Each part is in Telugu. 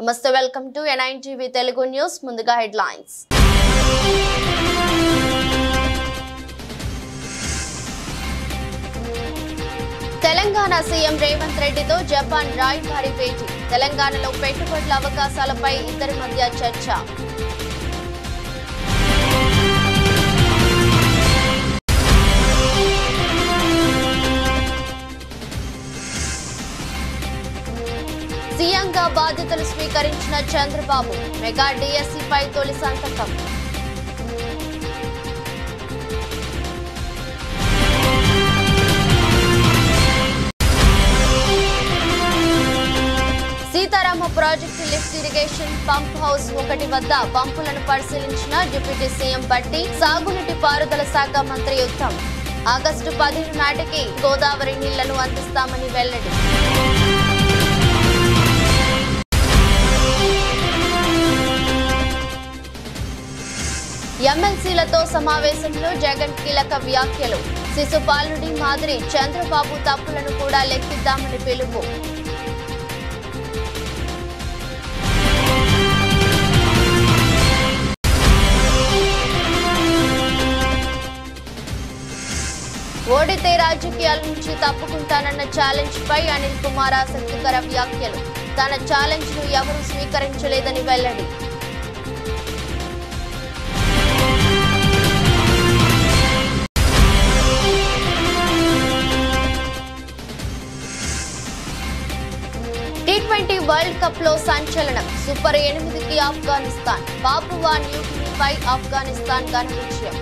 నమస్తే welcome to N9 TV Telugu news ముందుగా హెడ్లైన్స్ తెలంగాణ సీఎం రేవంత్ రెడ్డితో జపాన్ రాయబారి భేటీ తెలంగాణలో పెట్టుబడుల అవకాశాలపై ఇద్దరి మధ్య చర్చ సీఎంగా బాధ్యతలు స్వీకరించిన చంద్రబాబు మెగా డిఎస్సిపై తొలి సంతకం Sitarama project lift irrigation pump house 1 వద్ద పంపులను పరిశీలించిన డిప్యూటీ సీఎం బట్టి సాగునీటి పారుదల శాఖ మంత్రి ఉత్తమ్ ఆగస్టు 15 నాటికి గోదావరి నీళ్లను అందిస్తామని వెల్లడి ఎమ్మెల్సీలతో సమావేశంలో జగన్ కీలక వ్యాఖ్యలు శిశుపాలుడి మాదిరి చంద్రబాబు తప్పులను కూడా లెక్కిద్దామని పిలుపు ఓడితే రాజకీయాల నుంచి తప్పుకుంటానన్న ఛాలెంజ్ పై అనిల్ కుమార్ ఆసక్తికర వ్యాఖ్యలు తన ఛాలెంజ్ ను ఎవరూ స్వీకరించలేదని వెల్లడి T20 వరల్డ్ కప్ లో సంచలనం సూపర్ 8కి ఆఫ్ఘనిస్తాన్ పాపువా న్యూగినీపై ఆఫ్ఘనిస్తాన్ ఘన విజయం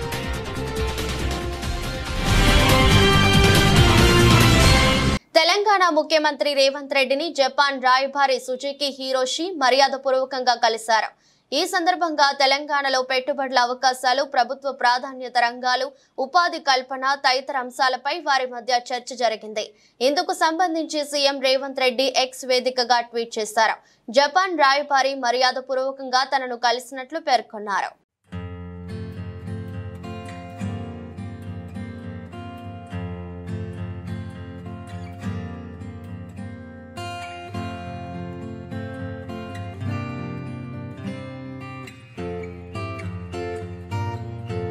తెలంగాణ ముఖ్యమంత్రి రేవంత్ రెడ్డిని జపాన్ రాయబారి సుజుకి హిరోషి మర్యాదపూర్వకంగా కలిశారు ఈ సందర్భంగా తెలంగాణలో పెట్టుబడుల అవకాశాలు ప్రభుత్వ ప్రాధాన్యత రంగాలు ఉపాధి కల్పన తదితర అంశాలపై వారి మధ్య చర్చ జరిగింది ఇందుకు సంబంధించి సీఎం రేవంత్ రెడ్డి ఎక్స్ వేదికగా ట్వీట్ చేశారు జపాన్ రాయబారి మర్యాదపూర్వకంగా తనను కలిసినట్లు పేర్కొన్నారు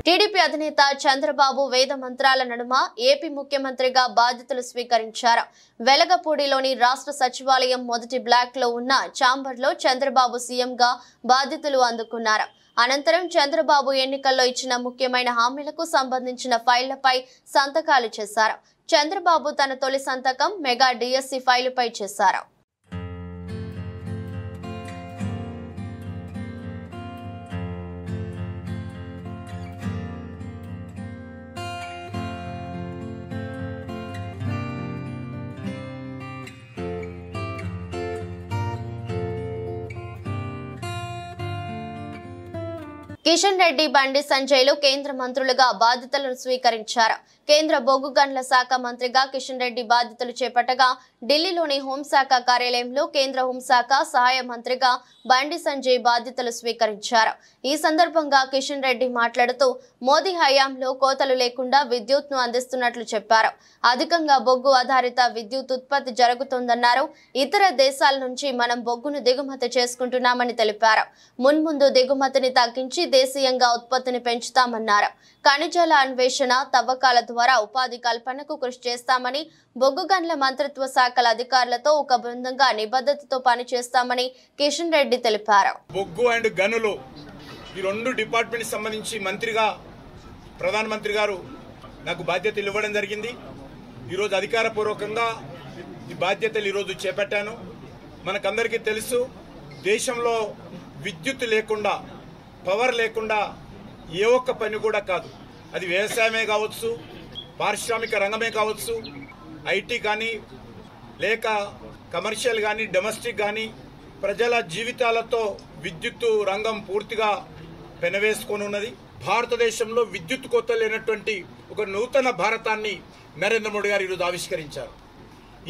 టీడీపీ అధినేత చంద్రబాబు వేద మంత్రాల నడుమ ఏపీ ముఖ్యమంత్రిగా బాధ్యతలు స్వీకరించారు వెలగపూడిలోని రాష్ట్ర సచివాలయం మొదటి బ్లాక్ లో ఉన్న ఛాంబర్లో చంద్రబాబు సీఎంగా బాధ్యతలు అందుకున్నారు అనంతరం చంద్రబాబు ఎన్నికల్లో ఇచ్చిన ముఖ్యమైన హామీలకు సంబంధించిన ఫైళ్లపై సంతకాలు చేశారు చంద్రబాబు తన తొలి సంతకం మెగా డిఎస్సి ఫైలుపై చేశారు కిషన్ రెడ్డి బండి సంజయ్లు కేంద్ర మంత్రులుగా బాధ్యతలను స్వీకరించారు కేంద్ర బొగ్గు గనుల శాఖ మంత్రిగా కిషన్ రెడ్డి బాధ్యతలు చేపట్టగా ఢిల్లీలోని హోంశాఖ కార్యాలయంలో కేంద్ర హోంశాఖ సహాయ మంత్రిగా బండి సంజయ్ బాధ్యతలు స్వీకరించారు ఈ సందర్భంగా కిషన్ రెడ్డి మాట్లాడుతూ మోదీ హయాంలో కోతలు లేకుండా విద్యుత్ ను అందిస్తున్నట్లు చెప్పారు అధికంగా బొగ్గు ఆధారిత విద్యుత్ ఉత్పత్తి జరుగుతోందన్నారు ఇతర దేశాల నుంచి మనం బొగ్గును దిగుమతి చేసుకుంటున్నామని తెలిపారు మున్ముందు దిగుమతిని తగ్గించి దేశీయంగా ఉత్పత్తిని పెంచుతామన్నారు ఖనిజాల అన్వేషణ తవ్వకాల ద్వారా ఉపాధి కల్పనకు కృషి చేస్తామని బొగ్గు గనుల మంత్రిత్వ శాఖల అధికారులతో ఒక బృందంగా నిబద్ధతతో పనిచేస్తామని కిషన్ రెడ్డి తెలిపారు బొగ్గు అండ్ గనులు ఈ రెండు డిపార్ట్మెంట్ సంబంధించి మంత్రిగా ప్రధానమంత్రి గారు నాకు బాధ్యతలు ఇవ్వడం జరిగింది ఈరోజు అధికారపూర్వకంగా ఈ బాధ్యతలు ఈరోజు చేపట్టాను మనకందరికీ తెలుసు దేశంలో విద్యుత్ లేకుండా పవర్ లేకుండా ఏ ఒక్క పని కూడా కాదు అది వ్యవసాయమే కావచ్చు పారిశ్రామిక రంగమే కావచ్చు ఐటీ కానీ లేక కమర్షియల్ కానీ డొమెస్టిక్ కానీ ప్రజల జీవితాలతో విద్యుత్ రంగం పూర్తిగా పెనవేసుకొని ఉన్నది భారతదేశంలో విద్యుత్ కొత్త లేనటువంటి ఒక నూతన భారతాన్ని నరేంద్ర మోడీ గారు ఈరోజు ఆవిష్కరించారు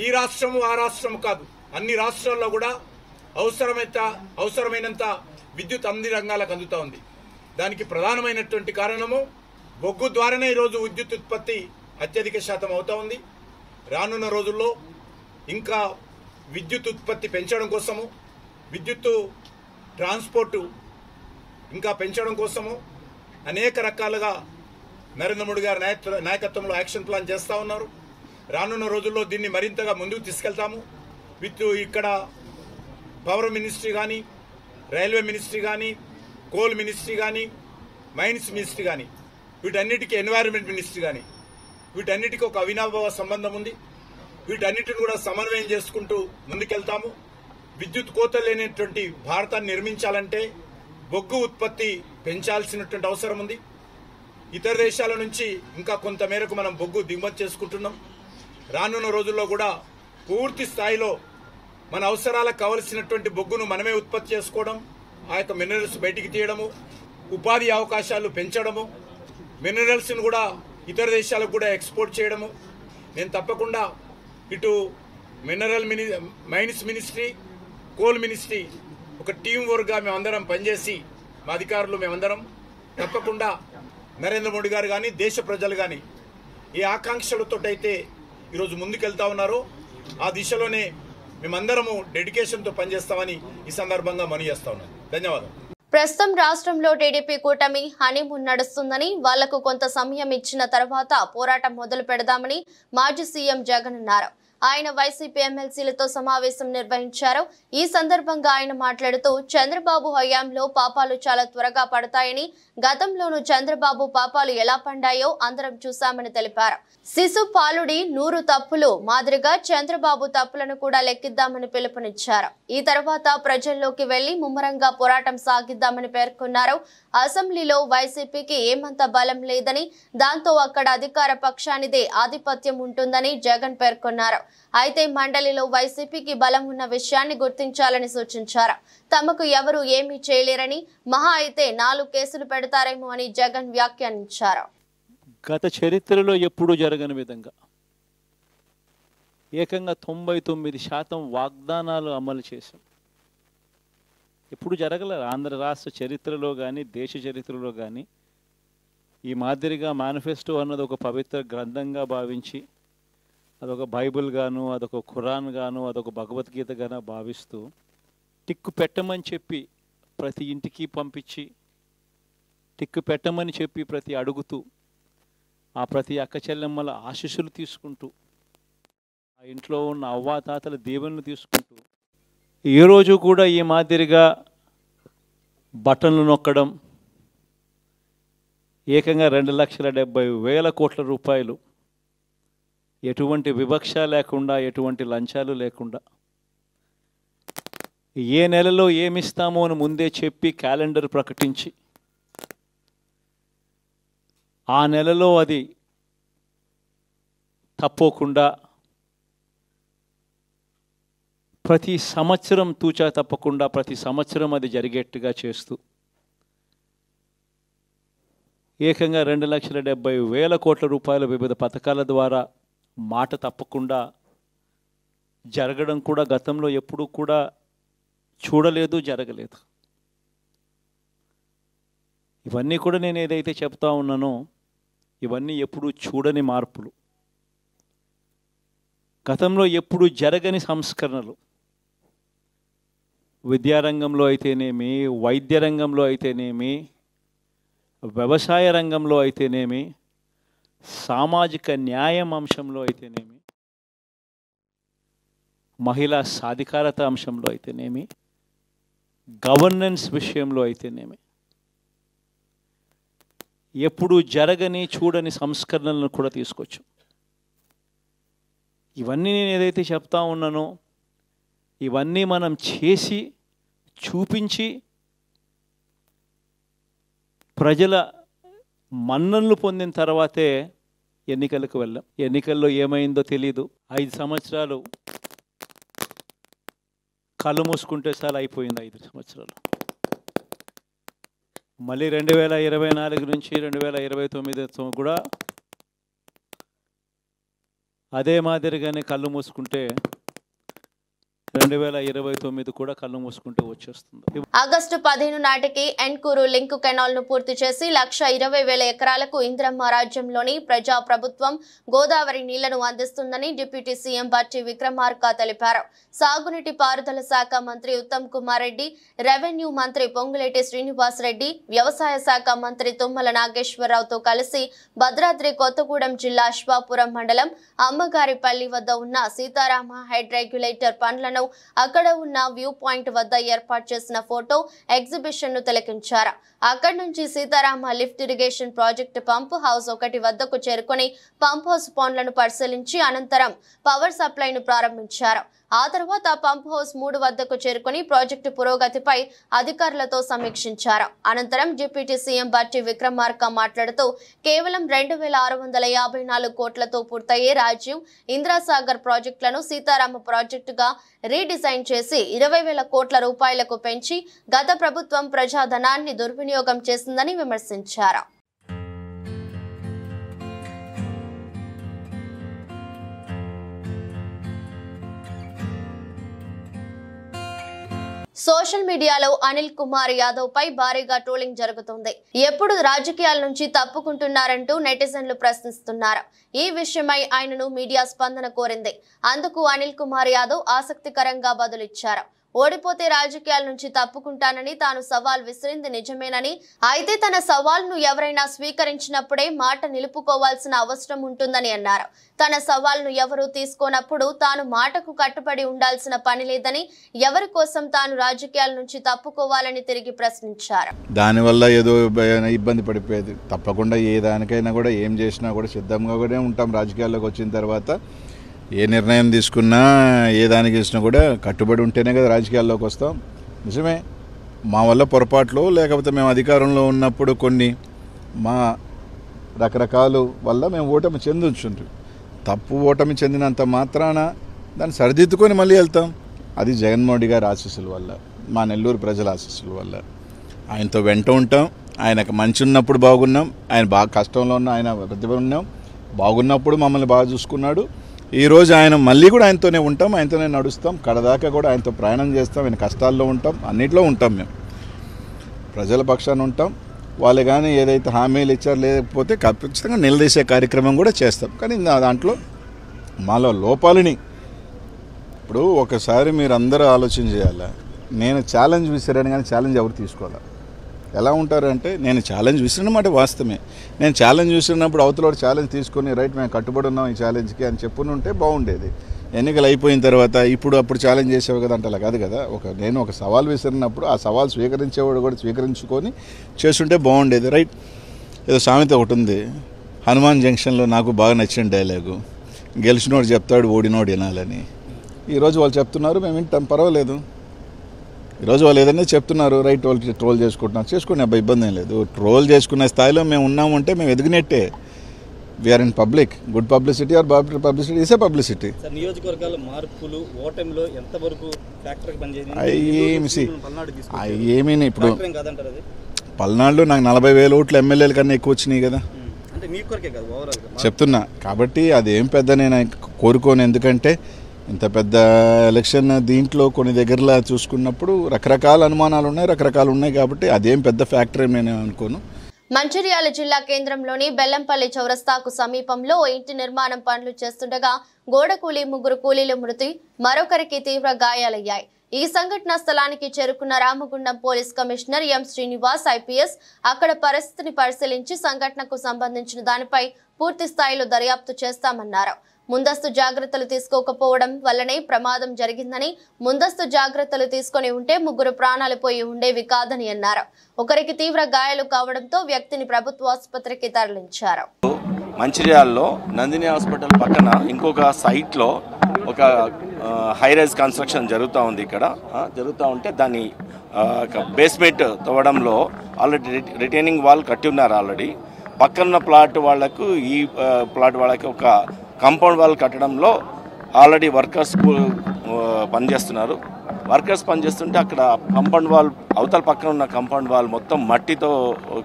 ఈ రాష్ట్రము ఆ రాష్ట్రం కాదు అన్ని రాష్ట్రాల్లో కూడా అవసరమైనంత విద్యుత్ అన్ని రంగాలకు అందుతా ఉంది దానికి ప్రధానమైనటువంటి కారణము బొగ్గు ద్వారానే ఈరోజు విద్యుత్ ఉత్పత్తి అత్యధిక శాతం అవుతా ఉంది రానున్న రోజుల్లో ఇంకా విద్యుత్ ఉత్పత్తి పెంచడం కోసము విద్యుత్తు ట్రాన్స్పోర్టు ఇంకా పెంచడం కోసము అనేక రకాలుగా నరేంద్ర మోడీ గారి నాయకత్వంలో యాక్షన్ ప్లాన్ చేస్తూ ఉన్నారు. రానున్న రోజుల్లో దీన్ని మరింతగా ముందుకు తీసుకెళ్తాము. ఇక్కడ పవర్ మినిస్ట్రీ కానీ, రైల్వే మినిస్ట్రీ కానీ, కోల్ మినిస్ట్రీ కానీ, మైన్స్ మినిస్ట్రీ కానీ, వీటన్నిటికీ ఎన్వైరన్మెంట్ మినిస్ట్రీ కానీ, వీటన్నిటికీ ఒక అవినాభావ సంబంధం ఉంది. వీటన్నిటిని కూడా సమన్వయం చేసుకుంటూ ముందుకెళ్తాము. విద్యుత్ కోత లేనటువంటి భారతాన్ని నిర్మించాలంటే బొగ్గు ఉత్పత్తి పెంచాల్సినటువంటి అవసరం ఉంది. ఇతర దేశాల నుంచి ఇంకా కొంత మేరకు మనం బొగ్గు దిగుమతి చేసుకుంటున్నాం. రానున్న రోజుల్లో కూడా పూర్తి స్థాయిలో మన అవసరాలకు కావలసినటువంటి బొగ్గును మనమే ఉత్పత్తి చేసుకోవడం, ఆ యొక్క మినరల్స్ బయటికి తీయడము, ఉపాధి అవకాశాలు పెంచడము, మినరల్స్ను కూడా ఇతర దేశాలకు కూడా ఎక్స్పోర్ట్ చేయడము. నేను తప్పకుండా ఇటు మైన్స్ మినిస్ట్రీ, కోల్ మినిస్ట్రీ ఒక టీం వర్క్గా మేమందరం పనిచేసి మా అధికారులు మేమందరం తప్పకుండా నరేంద్ర మోడీ గారు కానీ, దేశ ప్రజలు కానీ ఏ ఆకాంక్షలతోటైతే ఈరోజు ముందుకెళ్తా ఉన్నారో ఆ దిశలోనే మేమందరము డెడికేషన్తో పనిచేస్తామని ఈ సందర్భంగా మనవి చేస్తా ఉన్నాను. ధన్యవాదాలు. ప్రస్తుతం రాష్ట్రంలో టీడీపీ కూటమి హనీమూన్ నడుస్తుందని, వాళ్లకు కొంత సమయం ఇచ్చిన తర్వాత పోరాటం మొదలు పెడదామని మాజీ సీఎం జగన్ అన్నారు. ఆయన వైసీపీ ఎమ్మెల్సీలతో సమావేశం నిర్వహించారు. ఈ సందర్భంగా ఆయన మాట్లాడుతూ చంద్రబాబు హయాంలో పాపాలు చాలా త్వరగా పడతాయని, గతంలోనూ చంద్రబాబు పాపాలు ఎలా పండాయో అందరం చూశామని తెలిపారు. శిశు పాలుడి 100 తప్పులు మాదిరిగా చంద్రబాబు తప్పులను కూడా లెక్కిద్దామని పిలుపునిచ్చారు. ఈ తర్వాత ప్రజల్లోకి వెళ్లి ముమ్మరంగా పోరాటం సాగిద్దామని పేర్కొన్నారు. అసెంబ్లీలో వైసీపీకి ఏమంత బలం లేదని, దాంతో అక్కడ అధికార పక్షానిదే ఆధిపత్యం ఉంటుందని జగన్ పేర్కొన్నారు. అయితే మండలిలో వైసీపీకి బలం ఉన్న విషయాన్ని గుర్తించాలని సూచించారు. తమకు ఎవరు ఏమీ చేయలేరని, మహా అయితే 4 కేసులు పెడతారేమో అని జగన్ వ్యాఖ్యానించారు. గత చరిత్రలో ఎప్పుడూ జరగని విధంగా ఏకంగా 99% వాగ్దానాలు అమలు చేశాం. ఎప్పుడు జరగలేదు ఆంధ్ర రాష్ట్ర చరిత్రలో కానీ, దేశ చరిత్రలో కానీ ఈ మాదిరిగా మేనిఫెస్టో అన్నది ఒక పవిత్ర గ్రంథంగా భావించి, అదొక బైబిల్ గాను, అదొక ఖురాన్ గాను, అదొక భగవద్గీత గాను భావిస్తూ టిక్కు పెట్టమని చెప్పి ప్రతి ఇంటికి పంపించి, టిక్కు పెట్టమని చెప్పి ప్రతి అడుగుతూ, ఆ ప్రతి అక్క చెల్లెమ్మల ఆశీస్సులు తీసుకుంటూ, ఆ ఇంట్లో ఉన్న అవ్వాతాతల దీవెనలు తీసుకుంటూ, ఏ రోజు కూడా ఈ మాదిరిగా బటన్లు నొక్కడం, ఏకంగా 2,70,000 కోట్ల రూపాయలు ఎటువంటి వివక్ష లేకుండా, ఎటువంటి లంచాలు లేకుండా, ఏ నెలలో ఏమిస్తామో అని ముందే చెప్పి క్యాలెండర్ ప్రకటించి, ఆ నెలలో అది తప్పకుండా ప్రతి సంవత్సరం తూచా తప్పకుండా ప్రతి సంవత్సరం అది జరిగేట్టుగా చేస్తూ ఏకంగా 2,70,000 కోట్ల రూపాయల వివిధ పథకాల ద్వారా మాట తప్పకుండా జరగడం కూడా గతంలో ఎప్పుడూ కూడా చూడలేదు, జరగలేదు. ఇవన్నీ కూడా నేను ఏదైతే చెప్తా ఉన్నానో ఇవన్నీ ఎప్పుడూ చూడని మార్పులు, గతంలో ఎప్పుడూ జరగని సంస్కరణలు. విద్యారంగంలో అయితేనేమి, వైద్య రంగంలో అయితేనేమి, వ్యవసాయ రంగంలో అయితేనేమి, సామాజిక న్యాయం అంశంలో అయితేనేమి, మహిళా సాధికారత అంశంలో అయితేనేమి, గవర్నెన్స్ విషయంలో అయితేనేమి ఎప్పుడు జరగని చూడని సంస్కరణలను కూడా తీసుకొచ్చు. ఇవన్నీ నేను ఏదైతే చెప్తా ఉన్నానో ఇవన్నీ మనం చేసి చూపించి ప్రజల మన్ననలు పొందిన తర్వాతే ఎన్నికలకు వెళ్ళాం. ఎన్నికల్లో ఏమైందో తెలీదు. 5 సంవత్సరాలు కళ్ళు మూసుకుంటే చాలా అయిపోయింది. 5 సంవత్సరాలు మళ్ళీ 2024 నుంచి 2029 కూడా అదే మాదిరిగానే కళ్ళు మూసుకుంటే 2029 కూడా కళ్ళు మూసుకుంటే వచ్చేస్తుంది. ఆగస్టు 15 నాటికి ఎన్కూరు లింక్ కెనాల్ ను పూర్తి చేసి 1,20,000 ఎకరాలకు ఇంద్రమ్మ రాజ్యంలోని ప్రజా ప్రభుత్వం గోదావరి నీళ్లను అందిస్తుందని డిప్యూటీ సీఎం బట్టి విక్రమార్క తెలిపారు. సాగునీటి పారుదల శాఖ మంత్రి ఉత్తమ్ కుమార్ రెడ్డి, రెవెన్యూ మంత్రి పొంగులేటి శ్రీనివాస్ రెడ్డి, వ్యవసాయ శాఖ మంత్రి తుమ్మల నాగేశ్వరరావుతో కలిసి భద్రాద్రి కొత్తగూడెం జిల్లా అశ్వాపురం మండలం అమ్మగారిపల్లి వద్ద ఉన్న సీతారామ హెడ్ రెగ్యులేటర్ పనులను అక్కడ ఉన్న వ్యూ పాయింట్ వద్ద ఏర్పాటు చేసిన ఫోటో ఎగ్జిబిషన్ ను తిలకించారు. అక్కడి నుంచి Sitarama lift irrigation project pump house 1 వద్దకు చేరుకుని పంప్ హౌస్ పనులను పరిశీలించి అనంతరం పవర్ సప్లైను ప్రారంభించారు. ఆ తర్వాత పంప్ హౌస్ 3 వద్దకు చేరుకుని ప్రాజెక్టు పురోగతిపై అధికారులతో సమీక్షించారు. అనంతరం డిప్యూటీ సీఎం బట్టి విక్రమార్క మాట్లాడుతూ కేవలం 2,654 కోట్లతో పూర్తయ్యే రాజీవ్, ఇంద్రాసాగర్ ప్రాజెక్టులను సీతారామ ప్రాజెక్టుగా రీడిజైన్ చేసి 20,000 కోట్ల రూపాయలకు పెంచి గత ప్రభుత్వం ప్రజాధనాన్ని దుర్వినియోగం చేసిందని విమర్శించారు. సోషల్ మీడియాలో అనిల్ కుమార్ యాదవ్ పై భారీగా ట్రోలింగ్ జరుగుతుంది. ఎప్పుడు రాజకీయాల నుంచి తప్పుకుంటున్నారంటూ నెటిజన్లు ప్రశ్నిస్తున్నారు. ఈ విషయమై ఆయనను మీడియా స్పందన కోరింది. అందుకు అనిల్ కుమార్ యాదవ్ ఆసక్తికరంగా బదులిచ్చారు. ఓడిపోతే రాజకీయాల నుంచి తప్పుకుంటానని తాను సవాల్ విసిరింది నిజమేనని, అయితే తన సవాల్ను ఎవరైనా స్వీకరించినప్పుడే మాట నిలుపుకోవాల్సిన అవసరం ఉంటుందని అన్నారు. తన సవాల్ను ఎవరూ తీసుకోనప్పుడు తాను మాటకు కట్టుబడి ఉండాల్సిన పని లేదని, ఎవరి కోసం తాను రాజకీయాల నుంచి తప్పుకోవాలని తిరిగి ప్రశ్నించారు. దానివల్ల ఏదో ఇబ్బంది పడిపోయేది. తప్పకుండా ఏ దానికైనా కూడా ఏం చేసినా కూడా సిద్ధంగా కూడా ఉంటాం. రాజకీయాల్లోకి వచ్చిన తర్వాత ఏ నిర్ణయం తీసుకున్నా ఏ దానికి ఇచ్చినా కూడా కట్టుబడి ఉంటేనే కదా రాజకీయాల్లోకి వస్తాం. నిజమే, మా వల్ల పొరపాట్లు లేకపోతే మేము అధికారంలో ఉన్నప్పుడు కొన్ని మా రకరకాల వల్ల మేము ఓటమి చెందుంచుంటాం. తప్పు ఓటమి చెందినంత మాత్రాన దాన్ని సరిదిద్దుకొని మళ్ళీ వెళ్తాం. అది జగన్మోహన్ గారి ఆశీస్సుల వల్ల, మా నెల్లూరు ప్రజల ఆశీస్సుల వల్ల. ఆయనతో వెంట ఉంటాం. ఆయనకు మంచి ఉన్నప్పుడు బాగున్నాం, ఆయన బాగా కష్టంలో ఉన్న ఆయన ప్రతిభ ఉన్నాం, బాగున్నప్పుడు మమ్మల్ని బాగా చూసుకున్నాడు. ఈరోజు ఆయన మళ్ళీ కూడా ఆయనతోనే ఉంటాం, ఆయనతోనే నడుస్తాం, కడదాకా కూడా ఆయనతో ప్రయాణం చేస్తాం. ఆయన కష్టాల్లో ఉంటాం, అన్నిట్లో ఉంటాం. మేము ప్రజల పక్షాన ఉంటాం. వాళ్ళు కానీ ఏదైతే హామీలు ఇచ్చారో లేకపోతే ఖచ్చితంగా నిలదీసే కార్యక్రమం కూడా చేస్తాం. కానీ దాంట్లో మాలో లోపాలని ఇప్పుడు ఒకసారి మీరు అందరూ ఆలోచన చేయాలి. నేను ఛాలెంజ్ విసిరాను కానీ ఛాలెంజ్ ఎవరు తీసుకోవాలి. ఎలా ఉంటారంటే నేను ఛాలెంజ్ విసిరినమాట వాస్తవమే. నేను ఛాలెంజ్ విసిరినప్పుడు అవతల ఛాలెంజ్ తీసుకొని రైట్ మేము కట్టుబడి ఉన్నాం ఈ ఛాలెంజ్కి అని చెప్పుకుంటే బాగుండేది. ఎన్నికలు అయిపోయిన తర్వాత అప్పుడు ఛాలెంజ్ చేసేవి కదా అంటే అలా కాదు కదా. నేను ఒక సవాల్ విసిరినప్పుడు ఆ సవాల్ స్వీకరించేవాడు కూడా స్వీకరించుకొని చేస్తుంటే బాగుండేది. రైట్, ఏదో సామెత ఒకటి ఉంది, హనుమాన్ జంక్షన్లో నాకు బాగా నచ్చిన డైలాగు, గెలిచినోడు చెప్తాడు ఓడినోడు వినాలని. ఈరోజు వాళ్ళు చెప్తున్నారు, మేము వింటాం, పర్వాలేదు. ఈరోజు వాళ్ళు ఏదైనా చెప్తున్నారు, రైట్, వాళ్ళు ట్రోల్ చేసుకుంటున్నారు, చేసుకునే అబ్బాయి ఇబ్బంది ఏం లేదు. ట్రోల్ చేసుకునే స్థాయిలో మేము ఉన్నామంటే మేము ఎదిగినట్టే. We're in public. Good publicity or bad publicity is a publicity. నియోజకవర్గాల మార్పులు ఓటమిలో ఎంతవరకు ఫ్యాక్టర్కి పనిచేసింది? ఏమీ ఇప్పుడు పల్నాడులో నాకు 40,000 ఓట్లు ఎమ్మెల్యేల కన్నా ఎక్కువ వచ్చినాయి కదా చెప్తున్నా. కాబట్టి అదేం పెద్ద నేను కోరుకోను. ఎందుకంటే ఇంత పెద్ద ఎలక్షన్ దీంట్లో కొన్ని దగ్గరలా చూసుకున్నప్పుడు రకరకాల అనుమానాలు ఉన్నాయి, రకరకాలు ఉన్నాయి. కాబట్టి అదేం పెద్ద ఫ్యాక్టర్ నేను అనుకోను. మంచిర్యాల జిల్లా కేంద్రంలోని బెల్లంపల్లి చౌరస్తాకు సమీపంలో ఓ ఇంటి నిర్మాణం పనులు చేస్తుండగా గోడ కూలీ 3 కూలీల మృతి, మరొకరికి తీవ్ర గాయాలయ్యాయి. ఈ సంఘటన స్థలానికి చేరుకున్న Ramagundam police commissioner M Srinivas IPS అక్కడ పరిస్థితిని పరిశీలించి సంఘటనకు సంబంధించిన దానిపై పూర్తి స్థాయిలో దర్యాప్తు చేస్తామన్నారు. ముందస్తు జాగ్రత్తలు తీసుకోకపోవడం వల్లనే ప్రమాదం జరిగిందని, ముందస్తు జాగ్రత్తలు తీసుకుని ఉంటే 3 ప్రాణాలు పోయి ఉండేవి కాదని అన్నారు. ఒకరికి తీవ్ర గాయాలు కావడంతో వ్యక్తిని ప్రభుత్వ ఆసుపత్రికి తరలించారు. మంచిర్యాలలో నందిని హాస్పిటల్ పక్కన ఇంకొక సైట్లో ఒక హైరైజ్ కన్స్ట్రక్షన్ జరుగుతూ ఉంది. ఇక్కడ జరుగుతూ ఉంటే దాన్ని బేస్మెంట్ తవ్వడంలో ఆల్రెడీ రిటైనింగ్ వాల్ కట్టి ఉన్నారు. ఆల్రెడీ పక్కన ప్లాట్ వాళ్లకు ఈ ప్లాట్ వాళ్ళకి ఒక కాంపౌండ్ వాల్ కట్టడంలో ఆల్రెడీ వర్కర్స్ పనిచేస్తున్నారు. వర్కర్స్ పనిచేస్తుంటే అక్కడ కాంపౌండ్ వాల్ అవతల పక్కన ఉన్న కాంపౌండ్ వాల్ మొత్తం మట్టితో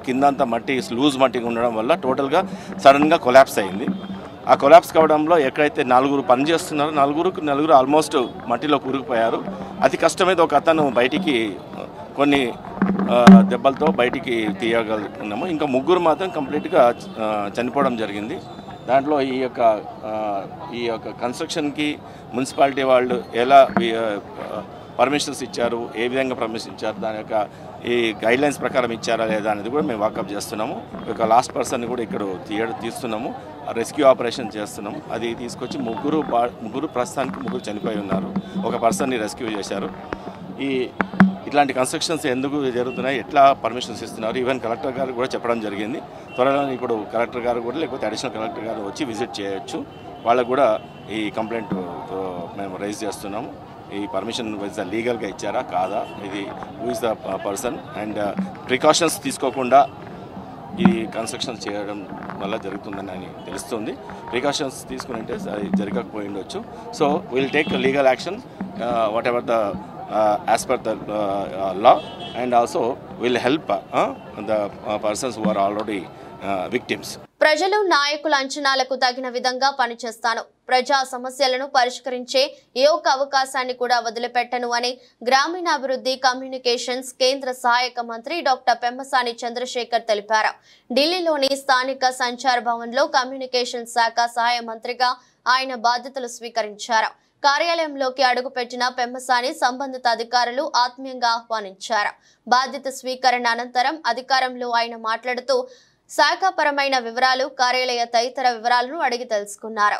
కిందంతా మట్టి లూజ్ మట్టిగా ఉండడం వల్ల టోటల్గా సడన్గా కొలాప్స్ అయింది. ఆ కొలాప్స్ కావడంలో ఎక్కడైతే 4 పనిచేస్తున్నారో నలుగురు ఆల్మోస్ట్ మట్టిలో కూరుకుపోయారు. అతి కష్టమైతే ఒక అతను బయటికి కొన్ని దెబ్బలతో బయటికి తీయగలుగుతున్నాము. ఇంకా 3 మాత్రం కంప్లీట్గా చనిపోవడం జరిగింది. దాంట్లో ఈ యొక్క కన్స్ట్రక్షన్కి మున్సిపాలిటీ వాళ్ళు ఎలా పర్మిషన్స్ ఇచ్చారు, ఏ విధంగా పర్మిషన్ ఇచ్చారు, దాని యొక్క ఈ గైడ్లైన్స్ ప్రకారం ఇచ్చారా లేదా అనేది కూడా మేము వాకప్ చేస్తున్నాము. ఒక లాస్ట్ పర్సన్ని కూడా ఇక్కడ తీస్తున్నాము, రెస్క్యూ ఆపరేషన్ చేస్తున్నాము. అది తీసుకొచ్చి ముగ్గురు ప్రస్తుతానికి 3 చనిపోయి ఉన్నారు. ఒక పర్సన్ని రెస్క్యూ చేశారు. ఇట్లాంటి కన్స్ట్రక్షన్స్ ఎందుకు జరుగుతున్నాయి, ఎట్లా పర్మిషన్స్ ఇస్తున్నారు, ఈవెన్ కలెక్టర్ గారు కూడా చెప్పడం జరిగింది. త్వరలో ఇప్పుడు కలెక్టర్ గారు కూడా లేకపోతే అడిషనల్ కలెక్టర్ గారు వచ్చి విజిట్ చేయొచ్చు. వాళ్ళకు కూడా ఈ కంప్లైంట్ మేము రైజ్ చేస్తున్నాము. ఈ పర్మిషన్ లీగల్గా ఇచ్చారా కాదా, ఇది who is the person, and precautions తీసుకోకుండా ఈ కన్స్ట్రక్షన్ చేయడం వల్ల జరుగుతుందని తెలుస్తుంది. ప్రికాషన్స్ తీసుకుని అది జరగకపోయి ఉండొచ్చు. So will take legal action what ever the as per the law, and also will help the persons who are already victims. ప్రజలు నాయకుల అంచనాలకు తగిన విధంగా పనిచేస్తాను. ప్రజా సమస్యలను పరిష్కరించే ఏ ఒక్క అవకాశాన్ని కూడా వదిలిపెట్టను అని గ్రామీణాభివృద్ధి కమ్యూనికేషన్స్ కేంద్ర సహాయక మంత్రి డాక్టర్ పెమ్మసాని చంద్రశేఖర్ తెలిపారు. ఢిల్లీలోని స్థానిక సంచార్ భవన్లో కమ్యూనికేషన్ శాఖ సహాయ మంత్రిగా ఆయన బాధ్యతలు స్వీకరించారు. కార్యాలయంలోకి అడుగుపెట్టిన పెమ్మసాని సంబంధిత అధికారులు ఆత్మీయంగా ఆహ్వానించారు. బాధ్యత స్వీకరణ అనంతరం అధికారంలో ఆయన మాట్లాడుతూ శాఖాపరమైన వివరాలు, కార్యాలయ తదితర వివరాలను అడిగి తెలుసుకున్నారు.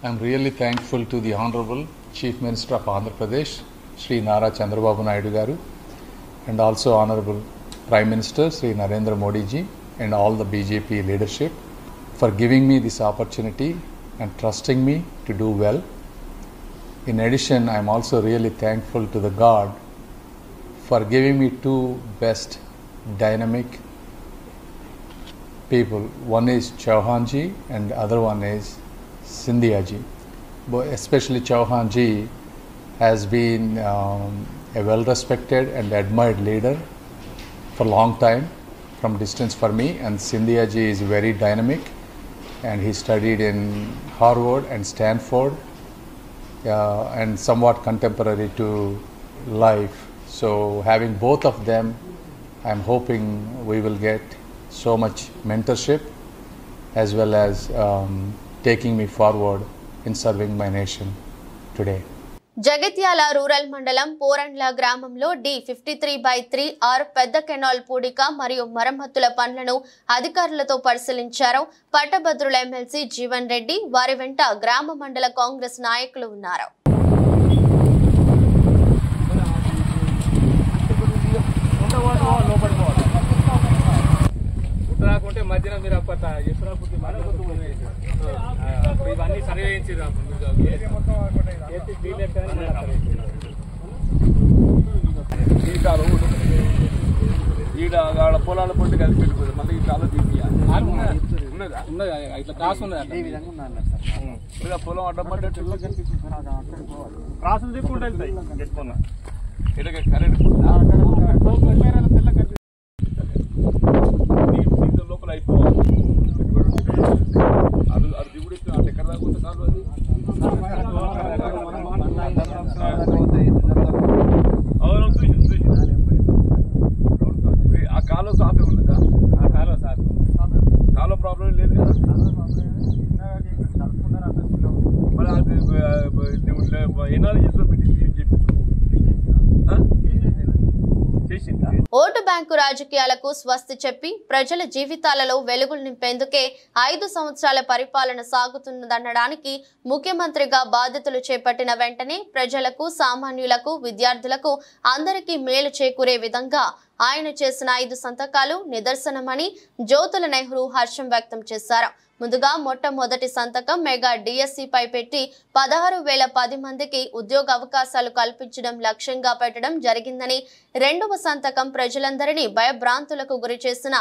I am really thankful to the Honorable Chief Minister of Andhra Pradesh, Shri Nara Chandrababu Naidu Garu, and also Honorable Prime Minister Shri Narendra Modi ji and all the BJP leadership for giving me this opportunity and trusting me to do well. In addition, I am also really thankful to the God for giving me 2 best dynamic people. One is Chauhan ji and the other one is Scindia ji. Especially Chauhan ji has been a well-respected and admired leader for a long time from distance for me, and Scindia ji is very dynamic and he studied in Harvard and Stanford. And somewhat contemporary to life. So having both of them, I am hoping we will get so much mentorship as well as taking me forward in serving my nation today. Jagtial rural మండలం పోరండ్ల గ్రామంలో D53/3 పెద్ద కెనాల్ పూడిక మరియు మరమ్మతుల పనులను అధికారులతో పరిశీలించారు. పట్టభద్రుల ఎమ్మెల్సీ జీవన్ రెడ్డి, వారి వెంట గ్రామ మండల కాంగ్రెస్ నాయకులు ఉన్నారు. పొలాల పొండి కలిసి వెళ్ళిపోతుంది. మళ్ళీ చాలా ఇట్లా క్రాస్ ఉన్నది, పొలం అడ్డపడ్డ క్రాసులు తీసుకుంటే వెళ్తాయి. లోపల అయిపోవాలి. అది దిగుడు ఎక్కడ దాకా కాదు. అది ఆ కాలువ సాఫే ఉంది కదా, ఆ కాలువ సాఫ్, కాలువ ప్రాబ్లం లేదు కదా. మరి అది ఎనాలజీస్లో పెట్టి ఓటు బ్యాంకు రాజకీయాలకు స్వస్తి చెప్పి ప్రజల జీవితాలలో వెలుగులు నింపేందుకే 5 సంవత్సరాల పరిపాలన సాగుతున్నదనడానికి ముఖ్యమంత్రిగా బాధ్యతలు చేపట్టిన వెంటనే ప్రజలకు, సామాన్యులకు, విద్యార్థులకు అందరికీ మేలు చేకూరే విధంగా ఆయన చేసిన 5 సంతకాలు నిదర్శనమని జ్యోతుల నెహ్రూ హర్షం వ్యక్తం చేశారు. ముందుగా మొట్టమొదటి సంతకం మెగా డిఎస్సి పై పెట్టి 16,010 మందికి ఉద్యోగ అవకాశాలు కల్పించడం లక్ష్యంగా పెట్టడం జరిగిందని, రెండవ సంతకం ప్రజలందరినీ భయభ్రాంతులకు గురి చేసిన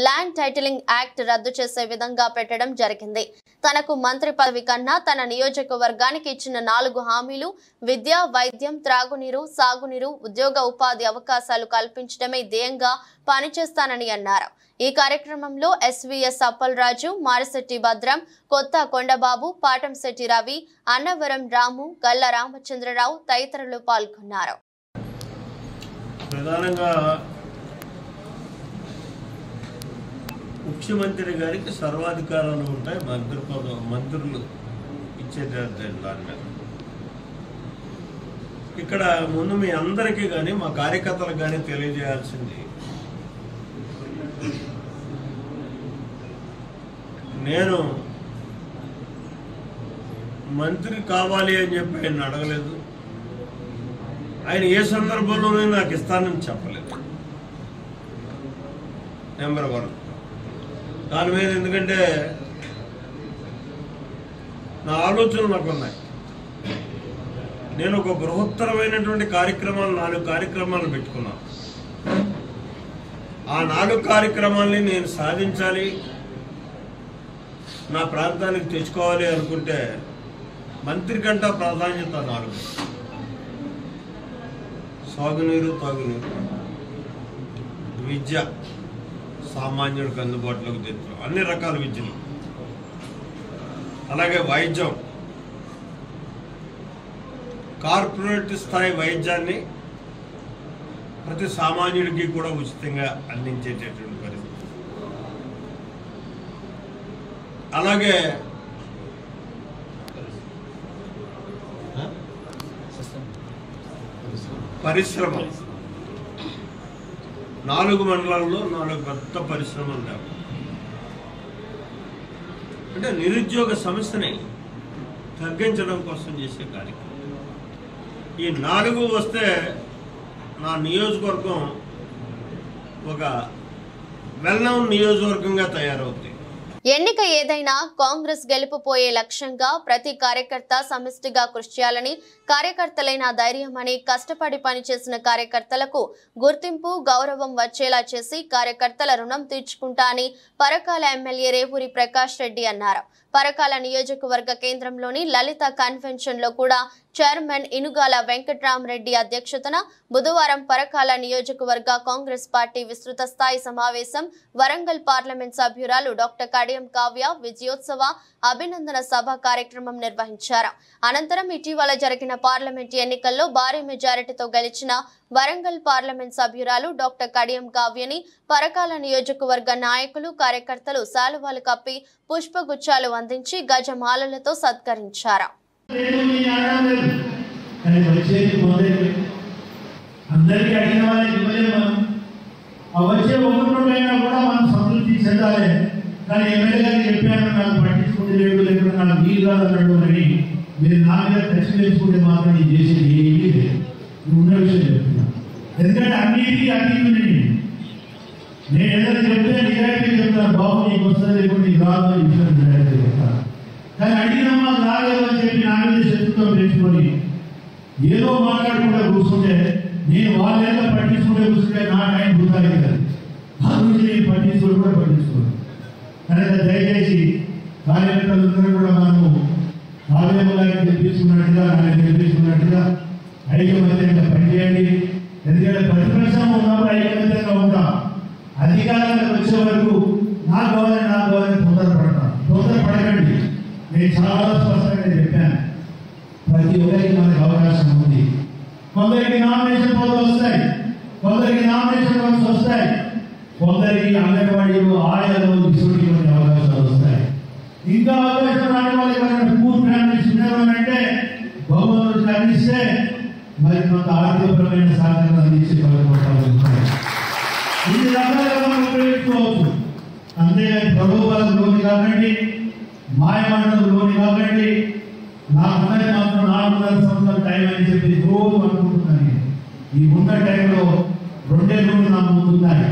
ల్యాండ్ టైటిలింగ్ యాక్ట్ రద్దు చేసే విధంగా పెట్టడం జరిగింది. తనకు మంత్రి పదవి కన్నా తన నియోజకవర్గానికి ఇచ్చిన 4 హామీలు విద్య, వైద్యం, త్రాగునీరు, సాగునీరు, ఉద్యోగ ఉపాధి అవకాశాలు కల్పించడమే ధ్యేయంగా పనిచేస్తానని అన్నారు. ఈ కార్యక్రమంలో ఎస్వీఎస్ అప్పలరాజు, మారిశెట్టి భద్రం, కొత్త కొండబాబు, పాటంశెట్టి రవి, అన్నవరం రాము, గల్ల రామచంద్రరావు తదితరులు పాల్గొన్నారు. ప్రధానంగా ముఖ్యమంత్రి గారికి సర్వాధికారాలు ఉంటాయి, మంత్రులు ఇచ్చేటట్టు దాని మీద. ఇక్కడ ముందు మీ అందరికీ కానీ మా కార్యకర్తలకు కానీ తెలియజేయాల్సింది, నేను మంత్రి కావాలి అని చెప్పి ఆయన అడగలేదు. ఆయన ఏ సందర్భంలోనే నాకు ఇస్తానని చెప్పలేదు. నెంబర్ 1 దాని మీద, ఎందుకంటే నా ఆలోచనలు నాకు ఉన్నాయి. నేను ఒక బృహత్తరమైనటువంటి కార్యక్రమాలు 4 కార్యక్రమాలు పెట్టుకున్నాను. ఆ 4 కార్యక్రమాల్ని నేను సాధించాలి, నా ప్రాంతానికి తెచ్చుకోవాలి అనుకుంటే మంత్రి కంటే ప్రాధాన్యత 4: సాగునీరు, తాగునీరు, విద్య, సామాన్యుడికి అందుబాటులోకి తెచ్చు అన్ని రకాల విద్యలు, అలాగే వైద్యం, కార్పొరేట్ స్థాయి వైద్యాన్ని ప్రతి సామాన్యుడికి కూడా ఉచితంగా అందించేటటువంటి పరిస్థితి. అలాగే పరిశ్రమలు, 4 మండలాల్లో 4 పెద్ద పరిశ్రమలు లేవు. అంటే నిరుద్యోగ సమస్యని తగ్గించడం కోసం చేసే కార్యక్రమం. ఈ 4 వస్తే నా నియోజకవర్గం ఒక వెల్-నోన్ నియోజకవర్గంగా తయారవుతుంది. ఎన్నిక ఏదైనా కాంగ్రెస్ గెలుపుపోయే లక్ష్యంగా ప్రతి కార్యకర్త సమిష్టిగా కృషి చేయాలని, కార్యకర్తలైన ధైర్యమని, కష్టపడి పనిచేసిన కార్యకర్తలకు గుర్తింపు, గౌరవం వచ్చేలా చేసి కార్యకర్తల రుణం తీర్చుకుంటా అని పరకాల ఎమ్మెల్యే రేవూరి ప్రకాష్ రెడ్డి అన్నారు. పరకాల నియోజకవర్గ కేంద్రంలోని లలిత కన్వెన్షన్ లో కూడా చైర్మన్ ఇనుగాల వెంకట్రామరెడ్డి అధ్యక్షతన బుధవారం పరకాల నియోజకవర్గ కాంగ్రెస్ పార్టీ విస్తృత స్థాయి సమావేశం, వరంగల్ పార్లమెంట్ సభ్యురాలు డాక్టర్ కడియం కావ్య విజయోత్సవ అభినందన సభ కార్యక్రమం నిర్వహించారు. అనంతరం ఇటీవల జరిగిన పార్లమెంట్ ఎన్నికల్లో భారీ మెజారిటీతో గెలిచిన వరంగల్ పార్లమెంట్ సభ్యురాలు డాక్టర్ కడియం కావ్యని పరకాల నియోజకవర్గ నాయకులు, కార్యకర్తలు శాలువాలు కప్పి పుష్పగుచ్చాలు అందించి గజమాలలతో సత్కరించారు. అందరికీ అడిగిన వాళ్ళకి ఇవ్వలేము. వచ్చే ఒకరినైనా కూడా మనం సంతృప్తి చెందాలి. కానీ ఎమ్మెల్యే గారికి చెప్పాను, నాకు పట్టించుకుంటే లేదు, లేకుండా నాకు వీలు కాదు అన్నాడు. అని మీరు నా మీద ఖర్చు చేసుకుంటే మాత్రం నేను చేసేది ఏమీ లేదు. ఉన్న విషయం చెప్తున్నా. ఎందుకంటే అన్నిటికీ అన్నిటి నేను ఏదైనా చెప్తే నిజాయితీ చెప్తాను, బాబు నీకు వస్తుంది, లేకుండా నీకు రాదు అని విషయం నిజాయితీ చెప్తాను. కానీ అడిగినమ్మా రాలేదు అని చెప్పి నా మీద శత్రుత్వం పెంచుకొని ఏదో మాట్లాడకుండా కూర్చుంటే, నేను వాళ్ళేదో పట్టించుకుంటే కూర్చుంటే నా టైం వృధా అవుతుంది. ఆ గురించి నేను పట్టించుకోవడం కూడా పట్టించుకోను. కనుక దయచేసి కార్యకర్తలందరూ కూడా మనము కావ్యములాగా గెలిపించుకున్నట్టుగా, ఆయన గెలిపించుకున్నట్టుగా ఐకమత్యంగా పనిచేయండి. ఎందుకంటే ప్రతిపక్షం ఉన్నప్పుడు ఐకమత్యంగా ఉంటాం. అధికారాలకు వచ్చే వరకు నా గవర్నమెంట్ తొందరపడకండి. నేను చాలా స్పష్టంగా చెప్పాను, ప్రతి ఒక్కరికి మనకు అవకాశం ఉంది. కొందరికి నామినేషన్ పదవులు వస్తాయి, కొందరికి నామినేషన్ పదవులు వస్తాయి, కొందరికి అంగన్వాడీలు, ఆయాలు తీసుకునే అవకాశాలు వస్తాయి. ఇంకా అవకాశం రాని వాళ్ళకి పూర్ ఫ్యామిలీస్ ఉన్నారంటే భగవంతుడికి అందిస్తే మరి కొంత ఆర్థికపరమైన సహకారం అందించి పదకొంటారు. ఇన్ని రకాలుగా మనం ఉపయోగించుకోవచ్చు. అంతేగాని ప్రభుత్వాలకు లోని కాకండి, మాయమండలం లోని కాకండి. నాకున్నది మాత్రం 4.5 సంవత్సరాల టైం అని చెప్పి రోజు అనుకుంటున్నాను. ఈ ఉన్న టైంలో 2 రోజులు నాకు ముందున్నాయి.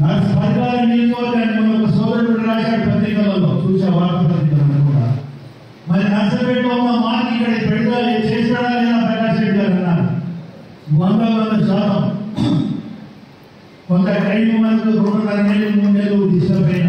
నాకు పరకాల నియోజకవర్గాన్ని మన ఒక సోదరుడు రాశాడు పత్రికలలో, చూసే వార్తాపత్రికలను కూడా. మరి నర్సపేటలో ఉన్న మార్కి ఇక్కడ పెడతాలి చేసాడా లేదా ప్రకాష్ రెడ్డి గారు అన్నారు. 100% కొంత టైం మనకు 2.5 నెలలు 3 నెలలు డిస్టర్బ్ అయిన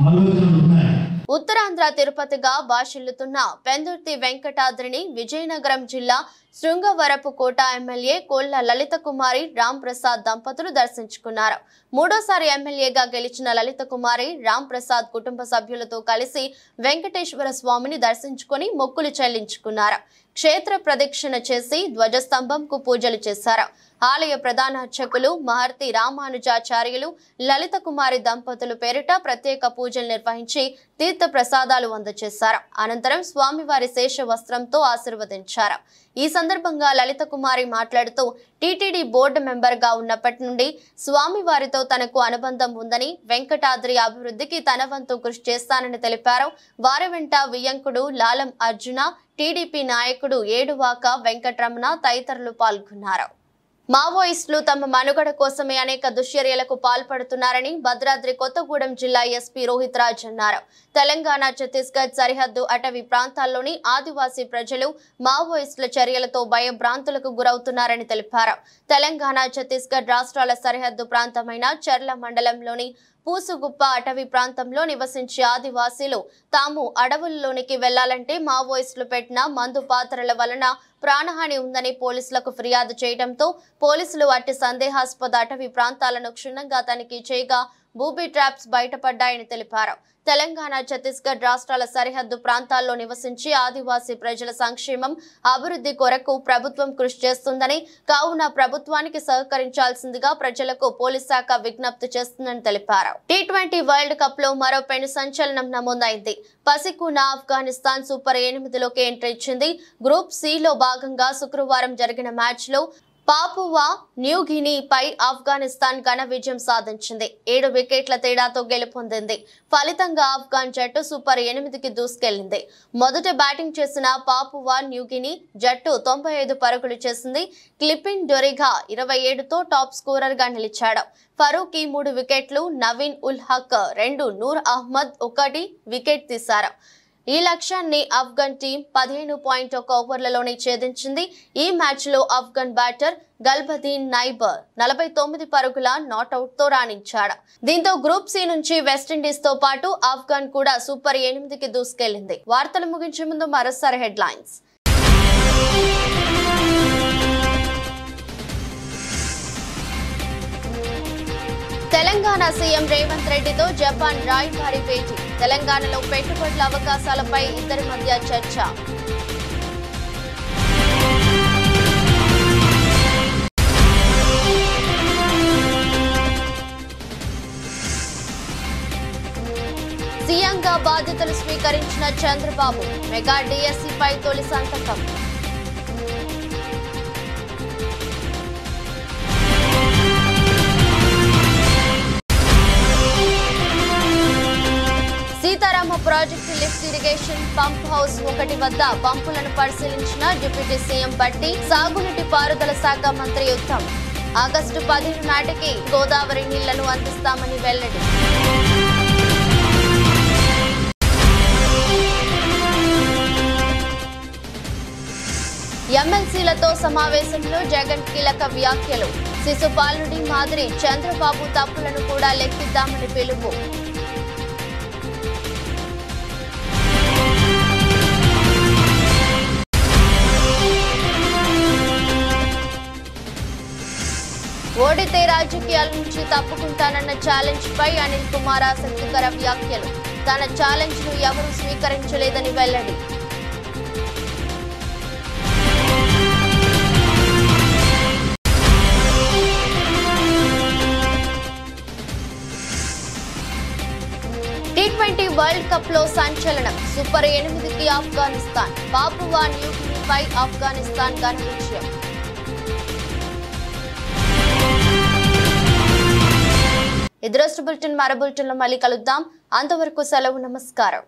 ఆలోచనలు ఉన్నాయి. ఉత్తరాంధ్ర తిరుపతిగా భాషిల్లుతున్న పెందుర్తి వెంకటాద్రిని విజయనగరం జిల్లా శృంగవరపుకోట ఎమ్మెల్యే కోళ్ల లలిత కుమారి రామ్ ప్రసాద్ దంపతులు దర్శించుకున్నారు. మూడోసారి ఎమ్మెల్యేగా గెలిచిన లలిత కుమారి రామ్ ప్రసాద్ కుటుంబ సభ్యులతో కలిసి వెంకటేశ్వర స్వామిని దర్శించుకుని మొక్కులు చెల్లించుకున్నారు. క్షేత్ర ప్రదక్షిణ చేసి ధ్వజస్తంభంకు పూజలు చేశారు. ఆలయ ప్రధాన అర్చకులు మహర్తి రామానుజాచార్యులు లలిత కుమారి దంపతులు పేరిట ప్రత్యేక పూజలు నిర్వహించి తీర్థ ప్రసాదాలు అందజేశారు. అనంతరం స్వామివారి శేష వస్త్రంతో ఆశీర్వదించారు. ఈ సందర్భంగా లలిత కుమారి మాట్లాడుతూ టీటీడీ బోర్డు మెంబర్ గా ఉన్నప్పటి నుండి స్వామివారితో తనకు అనుబంధం ఉందని, వెంకటాద్రి అభివృద్ధికి తన వంతు కృషి చేస్తానని తెలిపారు. వారి వెంట వియ్యంకుడు లాలం అర్జున, టీడీపీ నాయకుడు ఏడువాక వెంకటరమణ తదితరులు పాల్గొన్నారు. మావోయిస్టులు తమ మనుగడ కోసమే అనేక దుశ్చర్యలకు పాల్పడుతున్నారని భద్రాద్రి కొత్తగూడెం జిల్లా ఎస్పీ రోహిత్ రాజ్ అన్నారు. తెలంగాణ ఛత్తీస్గఢ్ సరిహద్దు అటవీ ప్రాంతాల్లోని ఆదివాసీ ప్రజలు మావోయిస్టుల చర్యలతో భయభ్రాంతులకు గురవుతున్నారని తెలిపారు. తెలంగాణ ఛత్తీస్గఢ్ రాష్ట్రాల సరిహద్దు ప్రాంతమైన చర్ల మండలంలోని పూసుగుప్ప అటవీ ప్రాంతంలో నివసించే ఆదివాసీలు తాము అడవుల్లోనికి వెళ్లాలంటే మావోయిస్టులు పెట్టిన మందు పాత్రల వలన ప్రాణహాని ఉందని పోలీసులకు ఫిర్యాదు చేయడంతో పోలీసులు అట్టి సందేహాస్పద అటవీ ప్రాంతాలను క్షుణ్ణంగా తనిఖీ చేయగా బూబీ ట్రాప్స్ బయటపడ్డాయని తెలిపారు. తెలంగాణ ఛత్తీస్గఢ్ రాష్ట్రాల సరిహద్దు ప్రాంతాల్లో నివసించి ఆదివాసీ ప్రజల సంక్షేమం అభివృద్ధి కొరకు ప్రభుత్వం కృషి చేస్తుందని, కావున ప్రభుత్వానికి సహకరించాల్సిందిగా ప్రజలకు పోలీస్ శాఖ విజ్ఞప్తి చేస్తుందని తెలిపారు. T20 వరల్డ్ కప్ లో మరో పెను సంచలనం నమోదైంది. పసికూన ఆఫ్ఘనిస్తాన్ సూపర్ 8లోకి ఎంట్రీ ఇచ్చింది. గ్రూప్ సి లో భాగంగా శుక్రవారం జరిగిన మ్యాచ్ లో పాపువా న్యూగినీపై ఆఫ్ఘనిస్తాన్ ఘన విజయం సాధించింది. 7 వికెట్ల తేడాతో గెలుపొందింది. ఫలితంగా ఆఫ్ఘన్ జట్టు సూపర్ 8కి దూసుకెళ్లింది. మొదట బ్యాటింగ్ చేసిన పాపువా న్యూగినీ జట్టు 95 పరుగులు చేసింది. క్లిపిన్ డొరిగా 27తో టాప్ స్కోరర్ గా నిలిచాడు. ఫరూకీ 3 వికెట్లు, నవీన్ ఉల్ హక్ 2, నూర్ అహ్మద్ 1 వికెట్ తీశారు. ఈ లక్ష్యాన్ని ఆఫ్ఘన్ టీం 15.1 ఓవర్లలోనే ఛేదించింది. ఈ మ్యాచ్ లో ఆఫ్ఘన్ బ్యాటర్ గల్బదీన్ నైబర్ 49 పరుగుల నాట్అవుట్ తో రాణించాడు. దీంతో గ్రూప్ సి నుంచి వెస్టిండీస్ తో పాటు ఆఫ్ఘన్ కూడా సూపర్ 8కి దూసుకెళ్లింది. వార్తలు ముగించే ముందు మరోసారి హెడ్లైన్స్. తెలంగాణ సీఎం రేవంత్ రెడ్డితో జపాన్ రాయబారి భేటీ. తెలంగాణలో పెట్టుబడుల అవకాశాలపై ఇద్దరి మధ్య చర్చ. సీఎంగా బాధ్యతలు స్వీకరించిన చంద్రబాబు మెగా డిఎస్సిపై తొలి సంతకం. Sitarama project lift irrigation pump house 1 వద్ద పంపులను పరిశీలించిన డిప్యూటీ సీఎం బట్టి. సాగునీటి పారుదల శాఖ మంత్రి ఉత్తమ్ ఆగస్టు 15 నాటికి గోదావరి నీళ్లను అందిస్తామని వెల్లడి. ఎమ్మెల్సీలతో సమావేశంలో జగన్ కీలక వ్యాఖ్యలు. శిశుపాలుడి మాదిరి చంద్రబాబు తప్పులను కూడా లెక్కిద్దామని పిలుపు. ఓడితే రాజకీయాల నుంచి తప్పుకుంటానన్న ఛాలెంజ్ పై అనిల్ కుమార్ ఆసక్తికర వ్యాఖ్యలు. తన ఛాలెంజ్ ను ఎవరూ స్వీకరించలేదని వెల్లడి. T20 వరల్డ్ కప్ లో సంచలనం. సూపర్ 8కి ఆఫ్ఘనిస్తాన్. పాపువా న్యూగినీపై ఆఫ్ఘనిస్తాన్ ఘన విజయం. ఇదృష్టి బులెటిన్ మరో బులెటిన్లో మళ్ళీ కలుద్దాం. అంతవరకు సెలవు. నమస్కారం.